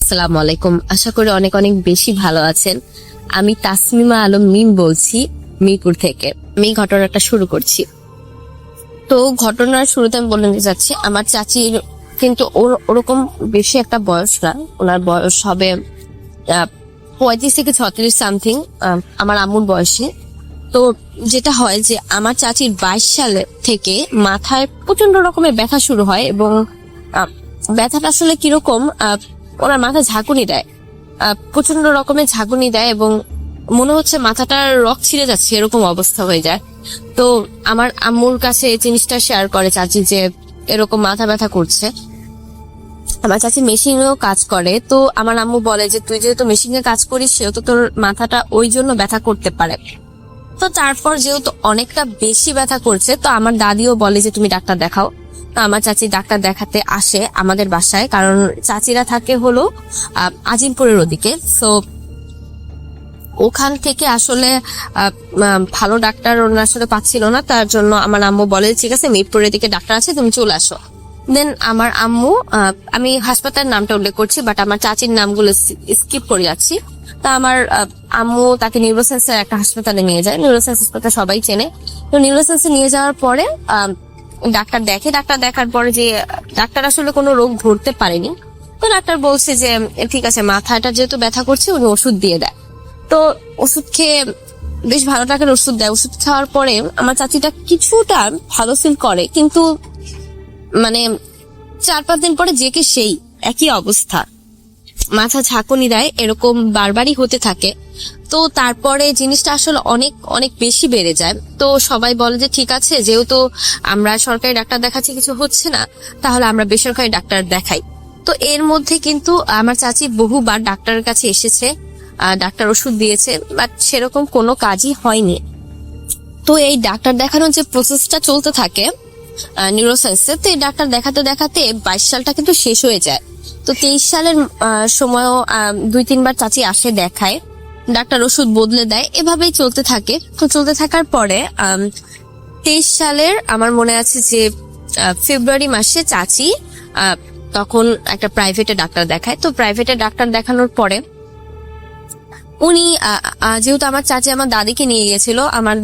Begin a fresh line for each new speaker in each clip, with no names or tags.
আসসালামু আলাইকুম। আশা করি অনেক অনেক বেশি ভালো আছেন। আমি তাসমিমা আলম মিম বলছি মিরপুর থেকে। আমি ঘটনাটা শুরু করছি। তো ঘটনার শুরুতে আমি বলে নিতে যাচ্ছি, আমার চাচির কিন্তু ওরকম বেশি একটা বয়স না, ওনার বয়স হবে 35 থেকে 36 সামথিং, আমার আম্মুর বয়সে। তো যেটা হয় যে আমার চাচির 22 সালে থেকে মাথায় প্রচন্ড রকমের ব্যথা শুরু হয়, এবং ব্যথাটা আসলে কিরকম, ওনার মাথা ঝাঁকুনি দেয়, প্রচন্ড রকমের ঝাঁকুনি দেয়, এবং মনে হচ্ছে মাথাটার রক ছিঁড়ে যাচ্ছে, এরকম অবস্থা হয়ে যায়। তো আমার আম্মুর কাছে এই জিনিসটা শেয়ার করে চাচি যে এরকম মাথা ব্যথা করছে। আমার চাচি মেশিনেও কাজ করে, তো আমার আম্মু বলে যে তুই যেহেতু মেশিনে কাজ করিস সেহেতু তোর মাথাটা ওই জন্য ব্যথা করতে পারে। তো তারপর যেহেতু অনেকটা বেশি ব্যথা করছে, তো আমার দাদিও বলে যে তুমি ডাক্তার দেখাও। তো আমার চাচি ডাক্তার দেখাতে আসে আমাদের বাসায়, কারণ চাচিরা থাকে হলো আজিমপুরের ওদিকে। সো ওখান থেকে আসলে ভালো ডাক্তার ওনার সাথে পাচ্ছিল না, তার জন্য আমার আম্মু বলে ঠিক আছে মিরপুরের দিকে ডাক্তার আছে, তুমি চলে আসো। দেন আমার আম্মু, আমি হাসপাতালের নামটা উল্লেখ করছি বাট আমার চাচির নামগুলো স্কিপ করে যাচ্ছি। তা আমার আম্মু তাকে নিউরোসায়েন্সের একটা হাসপাতালে নিয়ে যায়। নিউরোসায়েন্স হাসপাতাল সবাই চেনে। তো নিউরোসায়েন্সে নিয়ে যাওয়ার পরে ডাক্তার দেখে, ডাক্তার দেখার পরে যে ডাক্তার আসলে কোনো রোগ ধরতে পারেনি। তো ডাক্তার বলছে যে ঠিক আছে, মাথাটা যেহেতু ব্যথা করছে উনি ওষুধ দিয়ে দেয়। তো ওষুধ খেয়ে বেশ ভালো টাকার ওষুধ দেয়। ওষুধ খাওয়ার পরে আমার চাচিটা কিছুটা ভালো ফিল করে, কিন্তু মানে 4-5 দিন পরে যে কে সেই একই অবস্থা, মাথা ঝাঁকুনি দেয়, এরকম বারবারই হতে থাকে। তো তারপরে জিনিসটা আসলে অনেক অনেক বেশি বেড়ে যায়। তো সবাই বলে যে ঠিক আছে, যেহেতু আমরা সরকারি ডাক্তার দেখাচ্ছি কিছু হচ্ছে না, তাহলে আমরা বেসরকারি ডাক্তার দেখাই। তো এর মধ্যে কিন্তু আমার চাচি বহুবার ডাক্তারের কাছে এসেছে, ডাক্তার ওষুধ দিয়েছে, বাট সেরকম কোনো কাজই হয়নি। তো এই ডাক্তার দেখানোর যে প্রসেসটা চলতে থাকে নিউরোসায়েন্সে, তো এই ডাক্তার দেখাতে দেখাতে 22 সালটা কিন্তু শেষ হয়ে যায়। তো 23 সালের সময়ও 2-3 বার চাচি আসে দেখায়, ডাক্তার ওষুধ বদলে দেয়, এভাবেই চলতে থাকে। তো চলতে থাকার পরে 23 সালের আমার মনে আছে যে ফেব্রুয়ারি মাসে চাচি তখন একটা প্রাইভেটে ডাক্তার দেখায়। তো প্রাইভেটে ডাক্তার দেখানোর পরে উনি যেহেতু আমার চাচি আমার দাদিকে নিয়ে গিয়েছিল, আমার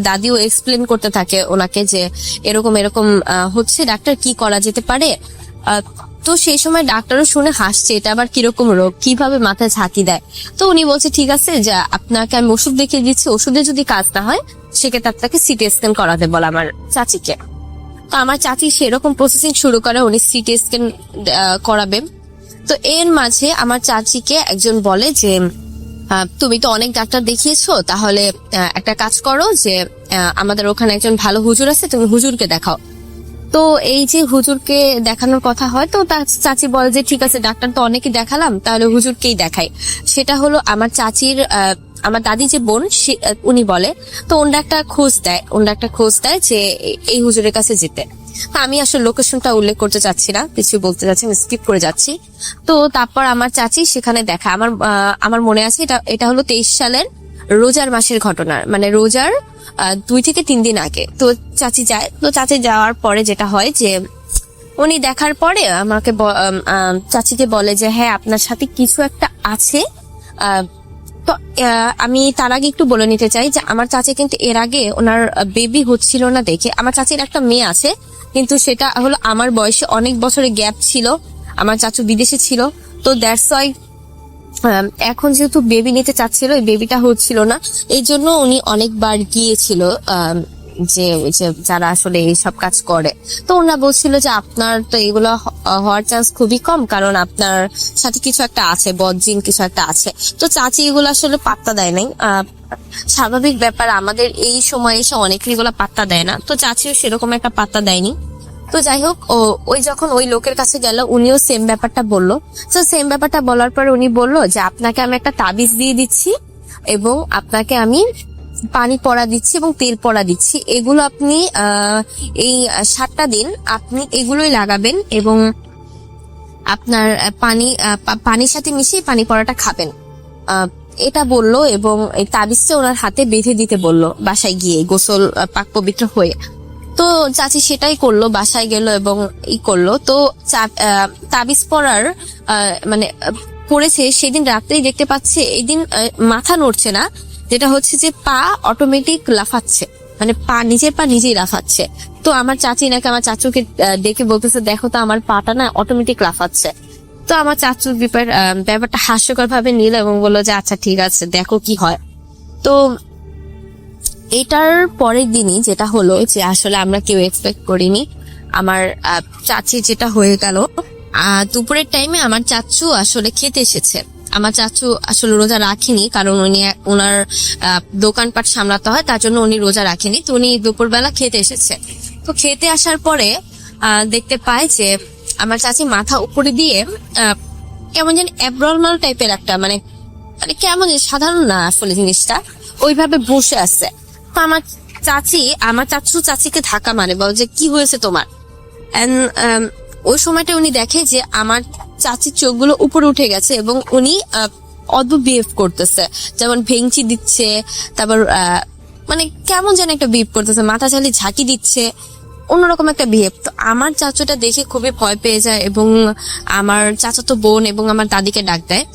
দাদিও এক্সপ্লেন করতে থাকে ওনাকে যে এরকম এরকম হচ্ছে, ডাক্তার কি করা যেতে পারে। তো সেই সময় ডাক্তারও শুনে হাসছে, এটা আবার কিরকম রোগ, কিভাবে মাথায় ঝাঁকি দেয়। তো উনি বলছে ঠিক আছে, যে আপনাকে আমি ওষুধ দেখিয়ে দিচ্ছি, ওষুধে যদি কাজ না হয় সেক্ষেত্রে আপনাকে সিটি স্ক্যান করাতে বলে আমার চাচিকে। তো আমার চাচি সেরকম প্রসেসিং শুরু করে, উনি সিটি স্ক্যান করাবে। তো এর মাঝে আমার চাচিকে একজন বলে যে তুমি তো অনেক ডাক্তার দেখিয়েছো, তাহলে একটা কাজ করো, যে আমাদের ওখানে একজন ভালো হুজুর আছে, তুমি হুজুরকে দেখাও। তো এই যে হুজুরকে দেখানোর কথা হয়, তো তার চাচি বলে যে ঠিক আছে, ডাক্তার তো অনেকেই দেখালাম, তাহলে হুজুরকেই দেখাই। সেটা হলো আমার চাচির আমার দাদি যে বোন, উনি বলে। তো ওনারা একটা খোঁজ দেয় যে এই হুজুরের কাছে যেতে। আমি আসলে লোকেশনটা উল্লেখ করতে চাচ্ছি না, কিছু বলতে চাচ্ছি, আমি স্কিপ করে যাচ্ছি। তো তারপর আমার চাচি সেখানে দেখা, আমার মনে আছে এটা হলো 23 সালের রোজার মাসের ঘটনা, মানে রোজার 2 থেকে 3 দিন আগে। তো চাচি যায়। তো চাচি যাওয়ার পরে যেটা হয় যে উনি দেখার পরে আমাকে চাচিকে বলে যে হ্যাঁ, আপনার সাথে কিছু একটা আছে। তো আমি তার আগে একটু বলে নিতে চাই যে আমার চাচি কিন্তু এর আগে ওনার বেবি হচ্ছিল না দেখে, আমার চাচির একটা মেয়ে আছে, কিন্তু সেটা হলো আমার বয়সে অনেক বছরের গ্যাপ ছিল, আমার চাচু বিদেশে ছিল। তো দ্যাটস ওয়াই এখন যেহেতু বেবি নিতে চাচ্ছিল, এই বেবিটা হচ্ছিল না, এই জন্য উনি অনেকবার গিয়েছিল যে যারা আসলে এইসব কাজ করে। তো ওনারা বলছিল যে আপনার তো এগুলো হওয়ার চান্স খুবই কম, কারণ আপনার সাথে কিছু একটা আছে, বদজিন কিছু একটা আছে। তো চাচি এগুলো আসলে পাত্তা দেয় নাই। স্বাভাবিক ব্যাপার, আমাদের এই সময় এসে অনেকে এগুলো পাত্তা দেয় না, তো চাচিও সেরকম একটা পাত্তা দেয়নি। তো যাই হোক, ওই যখন ওই লোকের কাছে গেল, উনিও সেম ব্যাপারটা বললো। তো সেম ব্যাপারটা বলার পরে উনি বললো যে আপনাকে আমি একটা তাবিজ দিয়ে দিচ্ছি, এবং আপনাকে আমি পানি পড়া দিচ্ছি এবং তেল পড়া দিচ্ছি, এগুলো আপনি এই 7টা দিন আপনি এগুলোই লাগাবেন, এবং আপনার পানির সাথে মিশিয়ে পানি পড়াটা খাবেন, এটা বললো। এবং এই তাবিজটা ওনার হাতে বেঁধে দিতে বললো বাসায় গিয়ে, গোসল পাক পবিত্র হয়ে। তো চাচি সেটাই করলো, বাসায় গেল এবং করলো। তো তাবিজ পড়ার মানে পড়েছে সেদিন রাত্রেই দেখতে পাচ্ছে, এই দিন মাথা নড়ছে না, যেটা হচ্ছে যে পা অটোমেটিক লাফাচ্ছে, মানে নিজের পা নিজেই লাফাচ্ছে। তো আমার চাচি নাকি আমার চাচুকে ডেকে বলতেছে, দেখো তো আমার পাটা না অটোমেটিক লাফাচ্ছে। তো আমার চাচু ব্যাপারটা হাস্যকর ভাবে নিল এবং বললো যে আচ্ছা ঠিক আছে, দেখো কি হয়। তো এটার পরের দিনই যেটা হলো যে আসলে আমরা কেউ এক্সপেক্ট করিনি, আমার চাচি যেটা হয়ে গেল, দুপুরের টাইমে আমার চাচু আসলে খেতে এসেছে। আমার চাচু আসলে রোজা রাখেনি, কারণ ওনার দোকানপাট সামলাতে হয়, তার জন্য উনি রোজা রাখেনি। তো উনি দুপুরবেলা খেতে এসেছে। তো খেতে আসার পরে দেখতে পায় যে আমার চাচি মাথা উপরে দিয়ে কেমন যেন অ্যাবনর্মাল টাইপের একটা মানে মানে কেমন সাধারণ না আসলে জিনিসটা, ওইভাবে বসে আছে। তো আমার চাচু চাচিকে ধাক্কা মারে, বল যে কি হয়েছে তোমার। ওই সময়টা উনি দেখে যে আমার চাচির চোখগুলো উপরে উঠে গেছে এবং উনি অদ্ভুত বিহেভ করতেছে, যেমন ভেঙচি দিচ্ছে, তারপর মানে কেমন যেন একটা বিহেভ করতেছে, মাথা চালিয়ে ঝাঁকি দিচ্ছে, অন্যরকম একটা বিহেভ। তো আমার চাচুটা দেখে খুবই ভয় পেয়ে যায় এবং আমার চাচাতো বোন এবং আমার দাদিকে ডাক দেয়।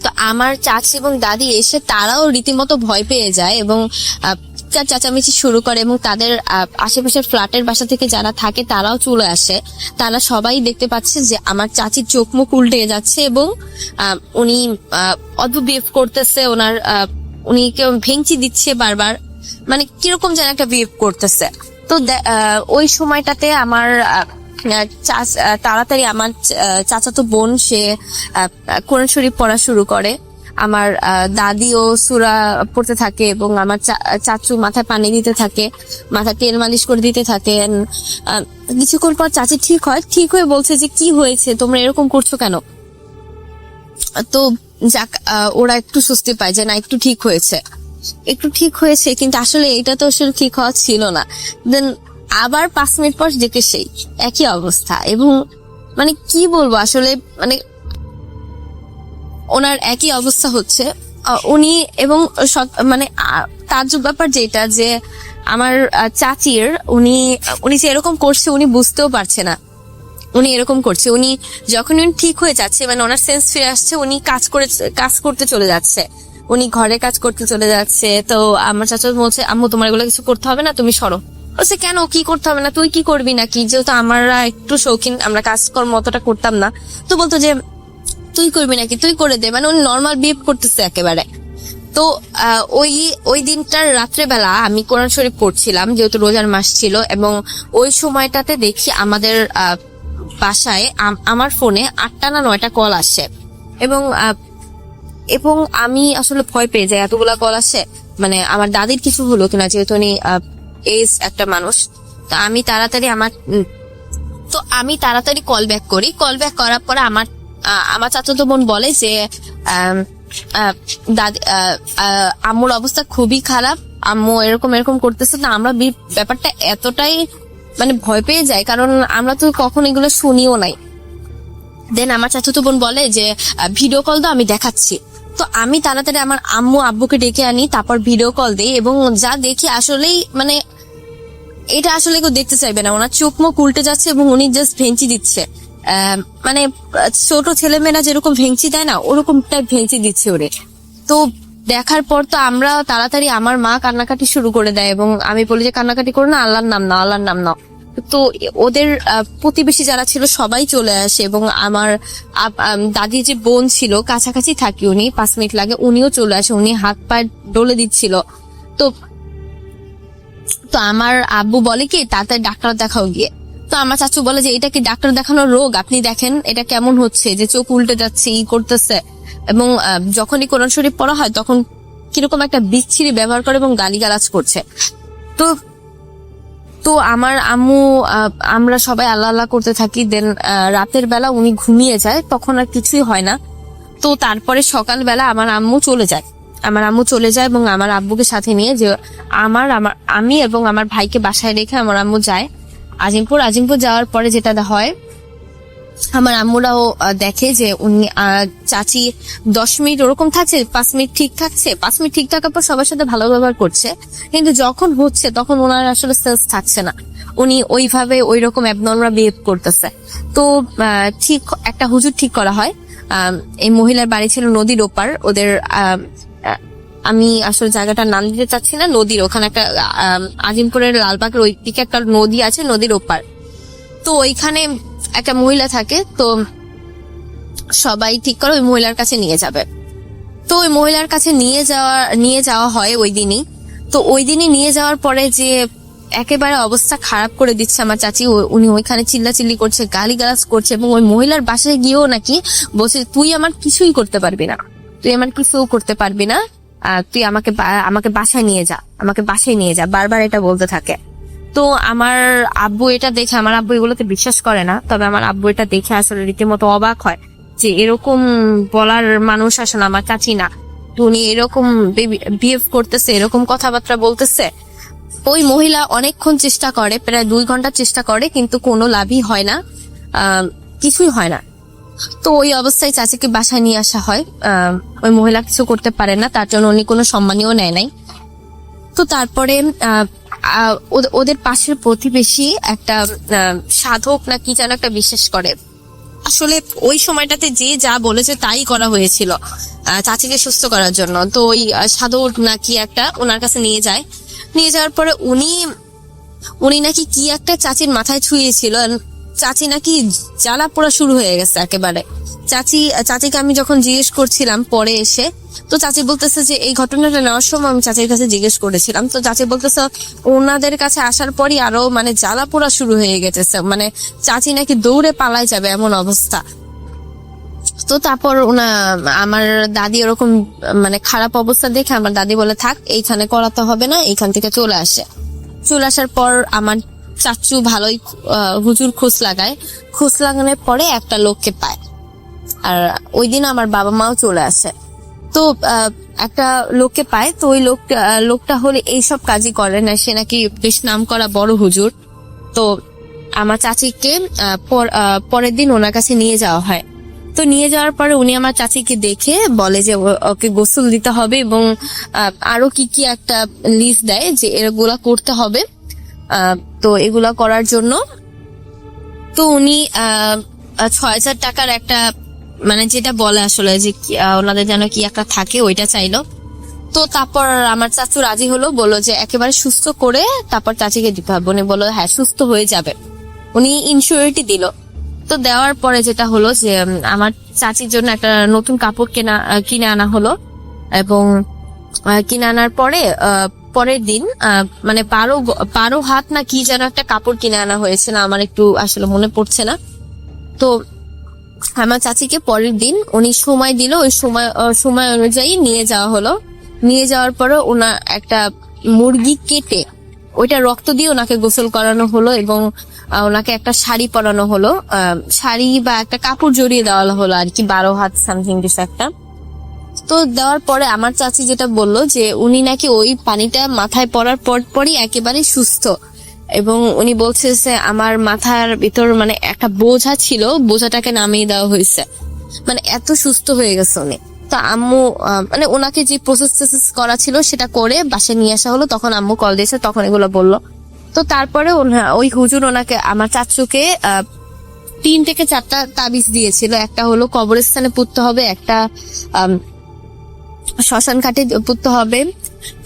তো আমার চাচি এবং দাদি এসে তারাও রীতিমতো ভয় পেয়ে যায় এবং চেঁচামেচি শুরু করে এবং তাদের আশেপাশের ফ্ল্যাটের বাসা থেকে যারা থাকে তারাও চলে আসে। তারা সবাই দেখতে পাচ্ছে যে আমার চাচির চোখ মুখ উল্টে যাচ্ছে এবং উনি অদ্ভুত বিহেভ করতেছে, উনি কেউ ভেঙচি দিচ্ছে বারবার, মানে কিরকম যেন একটা বিহেভ করতেছে। তো ওই সময়টাতে আমার তাড়াতাড়ি আমার চাচাতো বোন সে কোরআন শরীফ পড়া শুরু করে। আমার দাদিও সূরা পড়তে থাকে এবং আমার চাচু মাথায় পানি দিতে থাকে, মাথা তেল মালিশ করে দিতে থাকেন। কিছুক্ষণ পর চাচি ঠিক হয়ে বলছে যে কি হয়েছে, তোমরা এরকম করছো কেন। তো যাক, ওরা একটু স্বস্তি পায় যে না একটু ঠিক হয়েছে, কিন্তু আসলে এটা তো আসলে ঠিক হওয়া ছিল না। দেন আবার 5 মিনিট পর দেখে সেই একই অবস্থা এবং মানে কি বলবো আসলে, মানে ওনার একই অবস্থা হচ্ছে। উনি এবং মানে তাজ্জব ব্যাপার যেটা যে আমার চাচির উনি যে এরকম করছে উনি বুঝতেও পারছে না উনি এরকম করছে। উনি যখন উনি ঠিক হয়ে যাচ্ছে, মানে ওনার সেন্স ফিরে আসছে, উনি কাজ করতে চলে যাচ্ছে, উনি ঘরে কাজ করতে চলে যাচ্ছে। তো আমার চাচা বলছে, আম্মু তোমার এগুলো কিছু করতে হবে না, তুমি সরো। বলছে কেন, কি করতে হবে না, তুই কি করবি নাকি, যেহেতু আমরা একটু শৌখিন, আমরা কাজকর্ম অতটা করতাম না। তো বলতো যে তুই করবি নাকি, তুই করে দে, মানে উনি নর্মাল বিহেভ করতেছে একেবারে। তো ওই দিনটার রাত্রেবেলা আমি কোরআন শরীফ পড়ছিলাম, যেহেতু রোজার মাস ছিল, এবং ওই সময়টাতে দেখি আমাদের বাসায় আমার ফোনে 8টা না 9টা কল আসে এবং আমি আসলে ভয় পেয়ে যাই, এতগুলা কল আসে, মানে আমার দাদির কিছু হলো কিনা, যেহেতু উনি এজ একটা মানুষ। তো আমি তাড়াতাড়ি কল ব্যাক করার পরে আমার চাচাতো বোন বলে যে আম্মুর অবস্থা খুবই খারাপ, আম্মু এরকম করতেছে। না আমরা ব্যাপারটা এতটাই মানে ভয় পেয়ে যাই, কারণ আমরা তো কখন এগুলো শুনিও নাই। দেন আমার চাচাতো বোন বলে যে ভিডিও কল দাও, আমি দেখাচ্ছি। তো আমি তাড়াতাড়ি আমার আব্বুকে ডেকে আনি, তারপর ভিডিও কল দিই এবং যা দেখি আসলেই মানে এটা আসলে কেউ দেখতে চাইবে না, ওনার চোখ মুখ উল্টে যাচ্ছে এবং উনি জাস্ট ভেঙচি দিচ্ছে, মানে ছোট ছেলেমেয়েরা যেরকম ভেঙচি দেয় না, ওরকম টাইপ ভেঙচি দিচ্ছে ওরে। তো দেখার পর তো আমরা তাড়াতাড়ি, আমার মা কান্নাকাটি শুরু করে দেয় এবং আমি বলি যে কান্নাকাটি করো না, আল্লাহর নাম নাও। তো ওদের প্রতিবেশী যারা ছিল সবাই চলে আসে এবং আমার দাদির যে বোন ছিল, কাছাকাছি থাকি উনি, 5 মিনিট লাগে, উনিও চলে আসে, উনি হাত পায়ে ডলে দিচ্ছিল। তো আমার আব্বু বলে কি তাড়াতাড়ি ডাক্তার দেখাও গিয়ে। তো আমার চাচু বলে যে এটা কি ডাক্তার দেখানোর রোগ, আপনি দেখেন এটা কেমন হচ্ছে, যে চোখ উল্টে যাচ্ছে, করতেছে, এবং যখনই কোরআন শরীফ পড়া হয় তখন কিরকম একটা বিচ্ছিরি ব্যবহার করে এবং গালিগালাজ করছে। তো আমার আম্মু, আমরা সবাই আল্লাহ করতে থাকি। দেন রাতের বেলা উনি ঘুমিয়ে যায়, তখন আর কিছুই হয় না। তো তারপরে সকালবেলা আমার আম্মু চলে যায় এবং আমার আব্বুকে সাথে নিয়ে, যে আমি এবং আমার ভাইকে বাসায় রেখে আমার আম্মু যায় আজিমপুর যাওয়ার পরে যেটা হয় আমার আম্মুরাও দেখে যে উনি চাচি 10 মিনিট ওরকম থাকছে, 5 মিনিট ঠিক থাকছে, 5 মিনিট ঠিক থাকার পর সবার সাথে ভালো ব্যবহার করছে, কিন্তু যখন হচ্ছে তখন ওনার আসলে সেন্স থাকছে না, উনি ওইভাবে ওই রকম অ্যাবনর্মাল বিহেভ করতেছে। তো ঠিক একটা হুজুর ঠিক করা হয়। এই মহিলার বাড়ি ছিল নদীর ওপার, ওদের আমি আসলে জায়গাটার নাম দিতে চাচ্ছি না, নদীর ওখানে একটা আজিমপুরের লালবাগের ওই দিকে একটা নদী আছে, নদীর ওপার। তো ওইখানে একটা মহিলা থাকে, তো সবাই ঠিক করে ওই মহিলার কাছে নিয়ে যাবে। তো ওই মহিলার কাছে নিয়ে যাওয়া হয় ওই দিনই। তো ওই দিনই নিয়ে যাওয়ার পরে যে একেবারে অবস্থা খারাপ করে দিচ্ছে আমার চাচি, উনি ওইখানে চিল্লাচিল্লি করছে, গালিগালাজ করছে, এবং ওই মহিলার বাসায় গিয়েও নাকি বলছে তুই আমার কিছুই করতে পারবি না, তুই আমার কিছু করতে পারবি না, তুই আমাকে বাসায় নিয়ে যা, আমাকে বাসায় নিয়ে যা, বারবার এটা বলতে থাকে। তো আমার আব্বু এটা দেখে, আমার আব্বু এগুলোতে বিশ্বাস করে না, তবে আমার আব্বু এটা দেখে আসলে রীতিমতো অবাক হয় যে এরকম বলার মানুষ আসলে আমার চাচি না, তো উনি এরকম বিহেভ করতেছে, এরকম কথাবার্তা বলতেছে। ওই মহিলা অনেকক্ষণ চেষ্টা করে, প্রায় 2 ঘন্টা চেষ্টা করে, কিন্তু কোনো লাভই হয় না, কিছুই হয় না। তো ওই অবস্থায় চাচিকে বাসায় নিয়ে আসা হয়। ওই মহিলা কিছু করতে পারে না, তার জন্য উনি কোনো সম্মানীয় নেয় নাই। তো তারপরে ওদের পাশের প্রতিবেশী একটা সাধক না কি যেন একটা বিশ্বাস করে, আসলে ওই সময়টাতে যে যা বলেছে তাই করা হয়েছিল চাচিকে সুস্থ করার জন্য। তো ওই সাধক নাকি একটা ওনার কাছে নিয়ে যাওয়ার পরে উনি নাকি কি একটা চাচির মাথায় ছুঁয়েছিল, চাচি নাকি জ্বালা পোড়া শুরু হয়ে গেছে একেবারে। চাচিকে আমি যখন জিজ্ঞেস করছিলাম পরে এসে, তো চাচি বলতেছে যে এই ঘটনাটা নেওয়ার সময় আমি চাচির কাছে জিজ্ঞেস করেছিলাম, তো চাচি বলতেছে ওনাদের কাছে আসার পরই আরো মানে জ্বালা পোড়া শুরু হয়ে গেছে, মানে চাচি নাকি দৌড়ে পালাই যাবে এমন অবস্থা। তো তারপর আমার দাদি ওরকম মানে খারাপ অবস্থা দেখে আমার দাদি বলে থাক, এইখানে করাতে হবে না, এইখান থেকে চলে আসার পর আমার চাচু ভালোই হুজুর খোঁজ লাগানোর পরে একটা লোককে পায়, আর ওই দিন আমার বাবা মাও চলে আসে। তো একটা লোককে পায়, তো ওই লোকটা হলে এইসব কাজই করে না, সে নাকি বেশ নাম করা বড় হুজুর। তো আমার চাচিকে পরের দিন ওনার কাছে নিয়ে যাওয়া হয়। তো নিয়ে যাওয়ার পরে উনি আমার চাচিকে দেখে বলে যে ওকে গোসল দিতে হবে, এবং আরো কি কি একটা লিস্ট দেয় যে এগুলা করতে হবে। তো এগুলা করার জন্য তো উনি 6,000 টাকার একটা মানে যেটা বলে আসলে যে ওনাদের যেন কি একটা থাকে ওইটা চাইলো। তো তারপর আমার চাচু রাজি হলো, বললো যে একেবারে সুস্থ করে তারপর চাচিকে দিতে হবে। উনি বললো হ্যাঁ সুস্থ হয়ে যাবে, উনি ইনসিওরিটি দিল। তো দেওয়ার পরে যেটা হলো যে আমার চাচির জন্য একটা নতুন কাপড় কিনে আনা হলো, এবং কিনে আনার পরে পরের দিন মানে 12 হাত না কি যেন একটা কাপড় কিনে আনা হয়েছে, না আমার একটু আসলে মনে পড়ছে না। তো আমার চাচিকে পরের দিন উনি সময় দিল, ওই সময় অনুযায়ী নিয়ে যাওয়া হলো। নিয়ে যাওয়ার পরে ওনার একটা মুরগি কেটে ওইটা রক্ত দিয়ে ওনাকে গোসল করানো হলো, এবং ওনাকে একটা শাড়ি পরানো হলো, শাড়ি বা একটা কাপড় জড়িয়ে দেওয়া হলো আর কি, 12 হাত সামথিং কিছু একটা। তো দেওয়ার পরে আমার চাচি যেটা বললো যে উনি নাকি ওই পানিটা মাথায় পড়ার পরই একেবারে সুস্থ, এবং উনি বলছে যে আমার মাথার ভিতর মানে একটা বোঝা ছিল, বোঝাটাকে নামিয়ে দেওয়া হয়েছে, মানে এত সুস্থ হয়ে গেছে উনি। তো আম্মু মানে ওনাকে যে প্রসেস করা ছিল সেটা করে বাসায় নিয়ে আসা হলো, তখন আম্মু কল দিয়েছে, তখন এগুলো বললো। তো তারপরে ওই হুজুর ওনাকে আমার চাচুকে 3 থেকে 4টা তাবিজ দিয়েছিল, একটা হলো কবরস্থানে পুঁততে হবে, একটা শ্মশান ঘাটে পুঁততে হবে,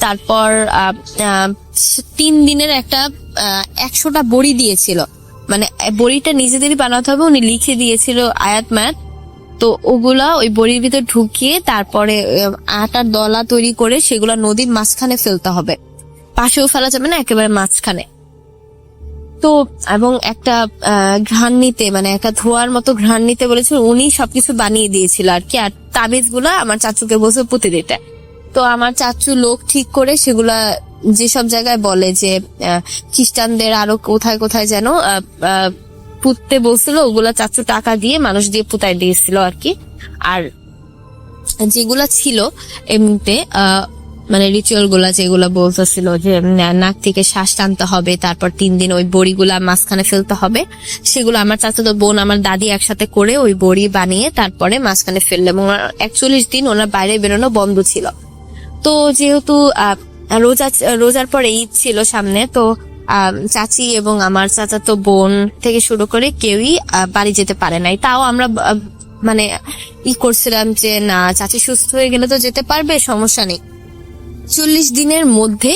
তারপর 3 দিনের একটা 100টা বড়ি দিয়েছিল, মানে বড়িটা নিজেদেরই বানাতে হবে, উনি লিখে দিয়েছিল আয়াত ম্যাথ। তো ওগুলা ওই বড়ির ভিতর ঢুকিয়ে তারপরে আটার দলা তৈরি করে সেগুলা নদীর মাঝখানে ফেলতে হবে, পাশেও ফেলা যাবে না, একেবারে মাঝখানে। তো এবং একটা ঘ্রাণ নিতে, মানে একটা ধোয়ার মতো ঘ্রাণ নিতে বলেছিল, উনি সবকিছু বানিয়ে দিয়েছিল আর কি। আর তাবিজ গুলা আমার চাচুকে বসে পুঁতে দিতে। তো আমার চাচু লোক ঠিক করে সেগুলা যেসব জায়গায় বলে যে খ্রিস্টানদের আরো কোথায় কোথায় যেন পুঁততে বলছিল, ওগুলা চাচু টাকা দিয়ে মানুষ দিয়ে পুঁতায় দিয়েছিল আর কি। আর যেগুলা ছিল এমনিতে মানে রিচুয়াল গুলা যেগুলা বলতেছিল যে নাক থেকে শ্বাস টানতে হবে, তারপর 3 দিন ওই বড়িগুলা মাঝখানে ফেলতে হবে, সেগুলো আমার চাচাতো বোন আমার দাদি একসাথে করে ওই বড়ি বানিয়ে তারপরে মাঝখানে ফেললে, এবং 41 দিন ওনার বাইরে বেরোনো বন্ধ ছিল। তো যেহেতু রোজার পরে ঈদ ছিল সামনে, তো চাচি এবং আমার চাচাতো বোন থেকে শুরু করে কেউই বাড়ি যেতে পারে নাই। তাও আমরা মানে করছিলাম যে না, চাচি সুস্থ হয়ে গেলে তো যেতে পারবে, সমস্যা নেই। 40 দিনের মধ্যে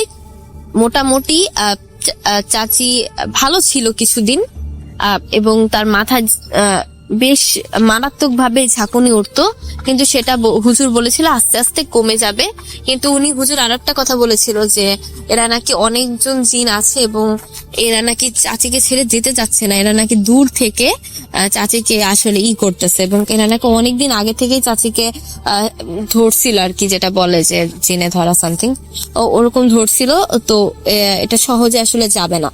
মোটামুটি চাচি ভালো ছিল কিছুদিন, এবং তার মাথা বেশ মারাত্মক ভাবে ঝাঁকুনি উঠতো, কিন্তু সেটা হুজুর বলেছিল আস্তে আস্তে কমে যাবে। কিন্তু উনি হুজুর আর একটা কথা বলেছিল যে এরা নাকি অনেকজন জিন আছে এবং এরা নাকি চাচিকে ছেড়ে যেতে চাচ্ছে না, এরা নাকি দূর থেকে চাচিকে আসলে করতেছে, এবং এরা নাকি অনেকদিন আগে থেকেই চাচিকে ধরছিল আর কি, যেটা বলে যে জিনে ধরা সামথিং, ওরকম ধরছিল। তো এটা সহজে আসলে যাবে না,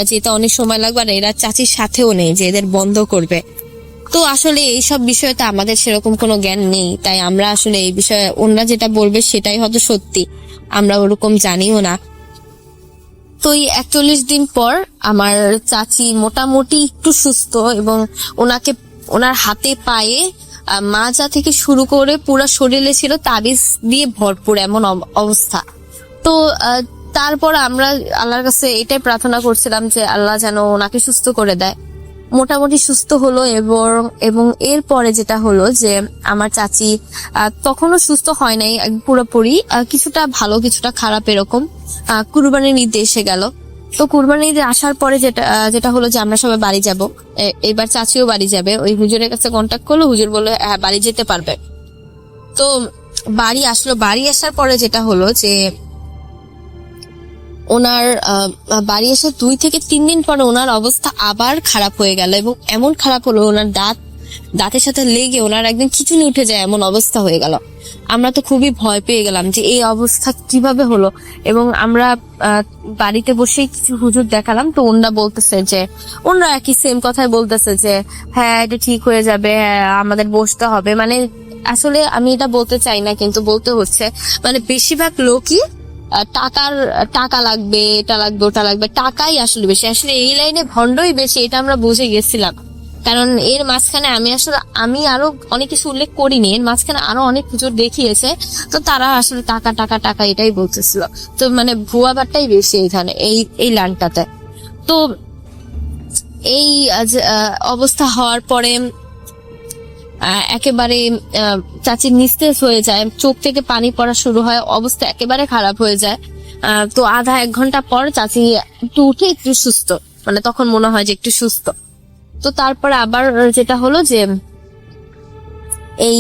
যেটা অনেক সময় লাগবে, আর এরা চাচির সাথেও নেই যে এদের বন্ধ করবে। তো আসলে এইসব বিষয়ে তো আমাদের সেরকম কোনো জ্ঞান নেই, তাই আমরা আসলে এই বিষয়ে ওনারা যেটা বলবে সেটাই হয়তো সত্যি, আমরা ওরকম জানিও না। তো এই 41 দিন পর আমার চাচি মোটামুটি একটু সুস্থ, এবং ওনার হাতে পায়ে মাজা থেকে শুরু করে পুরো শরীরে ছিল তাবিজ দিয়ে ভরপুর এমন অবস্থা। তো তারপর আমরা আল্লাহর কাছে এটাই প্রার্থনা করছিলাম যে আল্লাহ যেন ওনাকে সুস্থ করে দেয়। মোটামুটি সুস্থ হলো, এবং এরপরে যেটা হলো যে আমার চাচি তখনও সুস্থ হয় নাই পুরোপুরি, কিছুটা ভালো কিছুটা খারাপ এরকম। কুরবানির ঈদ এসে গেল। তো কুরবানির ঈদে আসার পরে যেটা হলো যে আমরা সবাই বাড়ি যাব, এবার চাচিও বাড়ি যাবে। ওই হুজুরের কাছে কন্ট্যাক্ট করলো, হুজুর বললো হ্যাঁ বাড়ি যেতে পারবে। তো বাড়ি আসলো। বাড়ি আসার পরে যেটা হলো যে ওনার বাড়ি এসে 2 থেকে 3 দিন পরে ওনার অবস্থা আবার খারাপ হয়ে গেল, এবং এমন খারাপ হলো ওনার দাঁতের সাথে লেগে ওনার একদম খিঁচুনি উঠে যায় এমন অবস্থা হয়ে গেল। আমরা তো খুবই ভয় পেয়ে গেলাম যে এই অবস্থা কিভাবে হলো, এবং আমরা বাড়িতে বসেই কিছু হুজুর দেখালাম। তো ওনারা বলতেছে যে ওনারা একই সেম কথাই বলতেছে যে হ্যাঁ এটা ঠিক হয়ে যাবে, হ্যাঁ আমাদের বসতে হবে। মানে আসলে আমি এটা বলতে চাই না, কিন্তু বলতে হচ্ছে, মানে বেশিরভাগ লোকই টাকা লাগবে, এটা লাগবে, ওটা লাগবে, টাকাই আসলে বেশি। আসলে এই লাইনে ভণ্ডই বেশি, এটা আমরা বুঝে গেছিলাম। কারণ এর মাঝখানে আমি আরো অনেক কিছু উল্লেখ করিনি, এর মাঝখানে আরো অনেক হুজুর দেখিয়েছে, তো তারা আসলে টাকা টাকা টাকা এটাই বলতেছিল। তো মানে ভুয়াবারটাই বেশি এইখানে এই লাইনটাতে। তো এই অবস্থা হওয়ার পরে একেবারে চাচির নিস্তেজ হয়ে যায়, চোখ থেকে পানি পড়া শুরু হয়, অবস্থা একেবারে খারাপ হয়ে যায়। তো আধা 1 ঘন্টা পর চাচি একটু উঠে একটু সুস্থ, মানে তখন মনে হয় যে একটু সুস্থ। তো তারপরে আবার যেটা হলো যে এই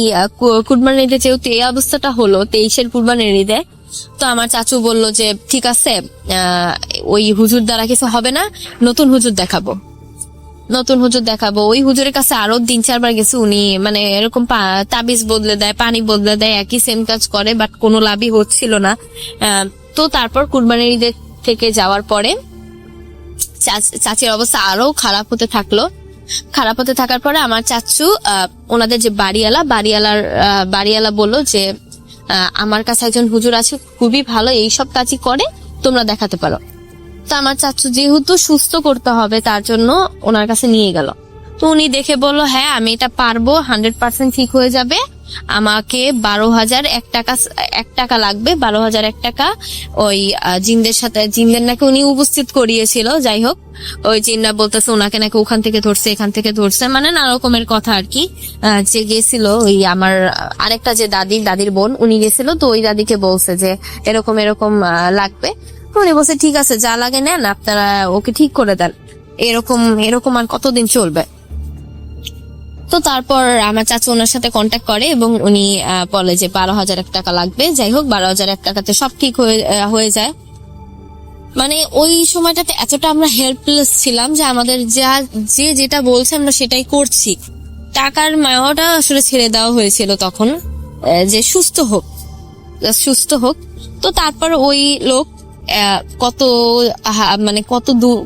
কুরবানির ঈদে যেহেতু এই অবস্থাটা হলো 23-এর কুরবানির ঈদে, তো আমার চাচু বলল যে ঠিক আছে ওই হুজুর দ্বারা কিছু হবে না, নতুন হুজুর দেখাবো। ওই হুজুরের কাছে আরো 3-4 বার গেছে উনি, মানে এরকম তাবিজ বদলে দেয়, পানি বদলে দেয়, একই সেম কাজ করে, বাট কোনো লাভই হচ্ছিল না। তো তারপর কুরবানির ঈদের থেকে যাওয়ার পরে চাচির অবস্থা আরো খারাপ হতে থাকার পরে আমার চাচু ওনাদের যে বাড়িওয়ালা বললো যে আমার কাছে একজন হুজুর আছে, খুবই ভালো, এইসব কাজই করে, তোমরা দেখাতে পারো। তো আমার চাচু যেহেতু সুস্থ করতে হবে তার জন্য ওনার কাছে নিয়ে গেল। তো উনি দেখে বললো হ্যাঁ আমি এটা পারবো, 100% ঠিক হয়ে যাবে, আমাকে 12,001 টাকা লাগবে, 12,001 টাকা। ওই জিনদের নাকি উনি উপস্থিত করিয়েছিল, যাই হোক ওই জিনরা বলতেছে ওনাকে নাকি ওখান থেকে ধরছে, এখান থেকে ধরছে, মানে নানা রকমের কথা আর কি। যে গেছিল ওই আমার আরেকটা যে দাদির বোন, উনি গেছিল, তো ওই দাদিকে বলছে যে এরকম লাগবে। উনি বলছে ঠিক আছে যা লাগে নেন, আপনারা ওকে ঠিক করে দেন, এরকম আর কতদিন চলবে। তো তারপর আমার চাচু ওনার সাথে কন্ট্যাক্ট করে এবং উনি বলে যে 12,001 টাকা লাগবে। যাই হোক 12,001 টাকাতে সব ঠিক হয়ে যায়। মানে ওই সময়টাতে এতটা আমরা হেল্পলেস ছিলাম যে আমাদের যেটা বলছে আমরা সেটাই করছি। টাকার মায়াটা আসলে ছেড়ে দেওয়া হয়েছিল তখন, যে সুস্থ হোক। তো তারপর ওই লোক কত মানে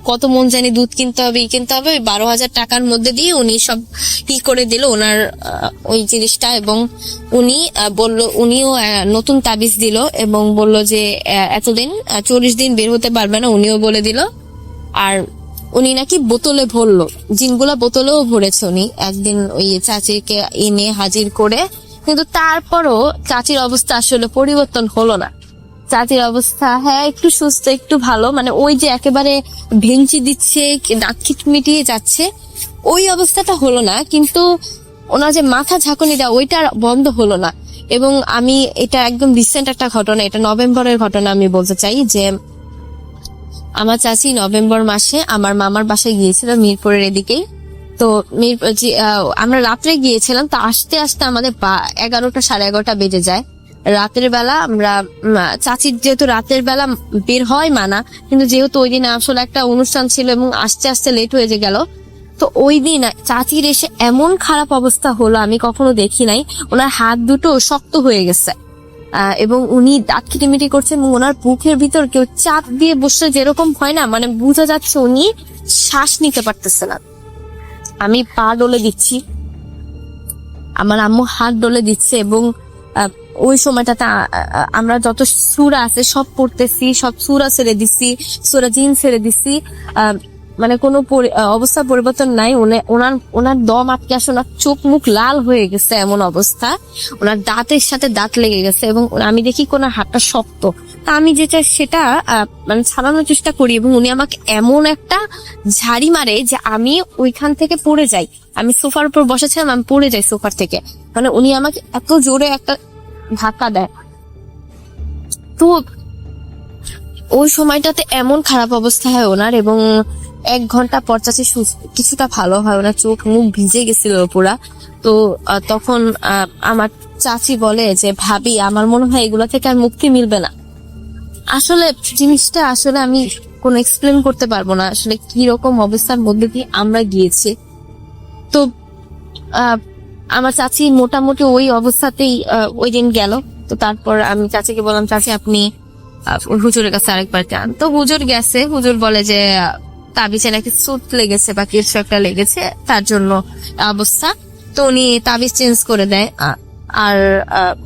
কত মন জানি দুধ কিনতে হবে কিনতে হবে, 12,000 টাকার মধ্যে দিয়ে উনি সব করে দিল ওনার ওই জিনিসটা। এবং উনি উনিও নতুন তাবিজ দিল এবং বলল যে এতদিন 40 দিন বের হতে পারবে না, উনিও বলে দিল। আর উনি নাকি বোতলে ভরলো, জিনগুলা বোতলেও ভরেছে উনি একদিন ওই চাচিকে এনে হাজির করে, কিন্তু তারপরও চাচির অবস্থা আসলে পরিবর্তন হলো না। চাচির অবস্থা একটু সুস্থ, একটু ভালো, মানে ওই যে একেবারে ভেঙচি দিচ্ছে, দাঁত মিটিয়ে যাচ্ছে, ওই অবস্থাটা হলো না। কিন্তু ওনার যে মাথা ঝাঁকুনিটা ওইটা বন্ধ হলো না। এবং আমি এটা একদম রিসেন্ট একটা ঘটনা, এটা নভেম্বরের ঘটনা আমি বলতে চাই যে আমার চাচি নভেম্বর মাসে আমার মামার বাসায় গিয়েছিল মিরপুরের এদিকেই। তো আমরা রাত্রে গিয়েছিলাম, তো আস্তে আস্তে আমাদের 11টা 11:30 বেজে যায় রাতের বেলা। আমরা চাচির যেহেতু রাতের বেলা বের হয় মানা, কিন্তু যেহেতু ওই দিন আসলে একটা অনুষ্ঠান ছিল এবং আস্তে আস্তে লেট হয়ে গেল, তো ওই দিন চাচির এসে এমন খারাপ অবস্থা হলো আমি কখনো দেখি নাই। ওনার হাত দুটো শক্ত হয়ে গেছে এবং উনি দাঁত খিটিমিটি করছেন এবং ওনার বুকের ভিতর কেউ চাপ দিয়ে বসলে যেরকম হয় না, মানে বোঝা যাচ্ছে উনি শ্বাস নিতে পারতেছে না। আমি পা ডলে দিচ্ছি, আমার আম্মু হাত ডলে দিচ্ছে এবং ওই সময়টাতে আমরা যত সূরা আছে সব পড়তেছি, সব সূরা ছেড়ে দিচ্ছি, সূরা জিন ছেড়ে দিচ্ছি, মানে কোনো অবস্থা পরিবর্তন নাই। ওনার দম আটকে আসে, ওনার চোখ মুখ লাল হয়ে গেছে এমন অবস্থা, ওনার দাঁতের সাথে দাঁত লেগে গেছে এবং আমি দেখি ওনার হাতটা শক্ত। তা আমি যেটা সেটা মানে ছাড়ানোর চেষ্টা করি এবং উনি আমাকে এমন একটা ঝাড়ি মারে যে আমি ওইখান থেকে পড়ে যাই। আমি সোফার উপর বসেছিলাম, আমি পড়ে যাই সোফার থেকে, মানে উনি আমাকে এত জোরে একটা ধাক্কা দেয়। তো ওই সময়টাতে এমন খারাপ অবস্থা হয় ওনার এবং 1 ঘন্টা পর চাচি কিছুটা ভালো হয়, ওনার চোখ মুখ ভিজে গেছিল পুরা। তো তখন আমার চাচি বলে যে ভাবি আমার মনে হয় এগুলা থেকে আর মুক্তি মিলবে না। আসলে জিনিসটা আসলে আমি কোনো এক্সপ্লেন করতে পারবো না আসলে কি রকম অবস্থার মধ্যে দিয়ে আমরা গিয়েছি। তো আমার চাচি মোটামুটি ওই অবস্থাতেই ওই দিন গেল। তো তারপর আমি চাচিকে বললাম চাচি আপনি হুজুরের কাছে আরেকবার যান। তো হুজুর গেছে, হুজুর বলে যে তাবিজে নাকি সুত লেগেছে বা কিছু একটা লেগেছে, তার জন্য অবস্থা। তো উনি তাবিজ চেঞ্জ করে দেয় আর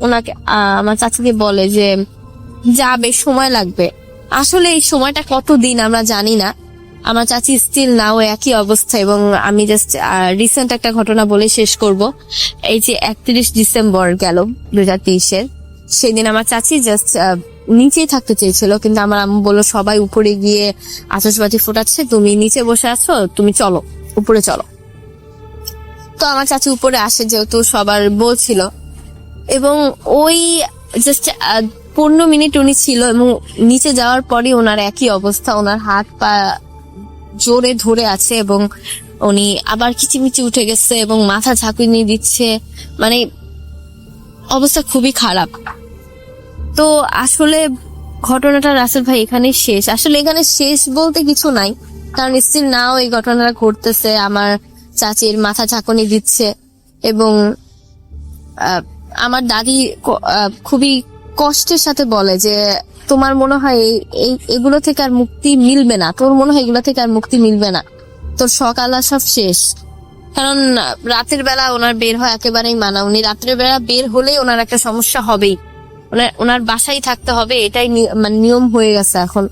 ওনাকে আমার চাচিকে বলে যে যাবে, সময় লাগবে। আসলে এই সময়টা কতদিন আমরা জানি না। আমার চাচি স্টিল নাও একই অবস্থা। এবং আমি জাস্ট রিসেন্ট একটা ঘটনা বলে শেষ করব। এই যে 31 ডিসেম্বর গেল 2023-এর, সেদিন আমার চাচি জাস্ট নিচেই থাকতে চেয়েছিল, কিন্তু আমার আম্মু বললো সবাই উপরে গিয়ে আতশবাজি ফোটাচ্ছে, তুমি নিচে বসে আছো, তুমি চলো উপরে চলো। তো আমার চাচি উপরে আসে যেহেতু সবার বলছিল, এবং ওই জাস্ট 15 মিনিট উনি ছিল এবং নিচে যাওয়ার পরই ওনার একই অবস্থা, ওনার হাত পা জোরে ধরে আছে এবং উনি আবার কিচিমিচি উঠে গেছে এবং মাথা ঝাঁকুনি দিচ্ছে, মানে অবস্থা খুবই খারাপ। তো আসলে ঘটনাটা রাসেল ভাই এখানে শেষ। আসলে এখানে শেষ বলতে কিছু নাই, কারণ স্টিল নাও এই ঘটনাটা ঘটতেছে, আমার চাচির মাথা ঝাঁকুনি দিচ্ছে এবং আমার দাদি খুবই কষ্টের সাথে বলে যে তোমার মনে হয় এগুলো থেকে আর মুক্তি মিলবে না, তোর মনে হয় এগুলো থেকে আর মুক্তি মিলবে না, তোর সকাল সব শেষ। কারণ রাতের বেলা ওনার বের হয় একেবারেই মানা, উনি রাতের বেলা বের হলেই ওনার একটা সমস্যা হবেই, ওনার বাসায় থাকতে হবে, এটাই মানে নিয়ম হয়ে গেছে এখন।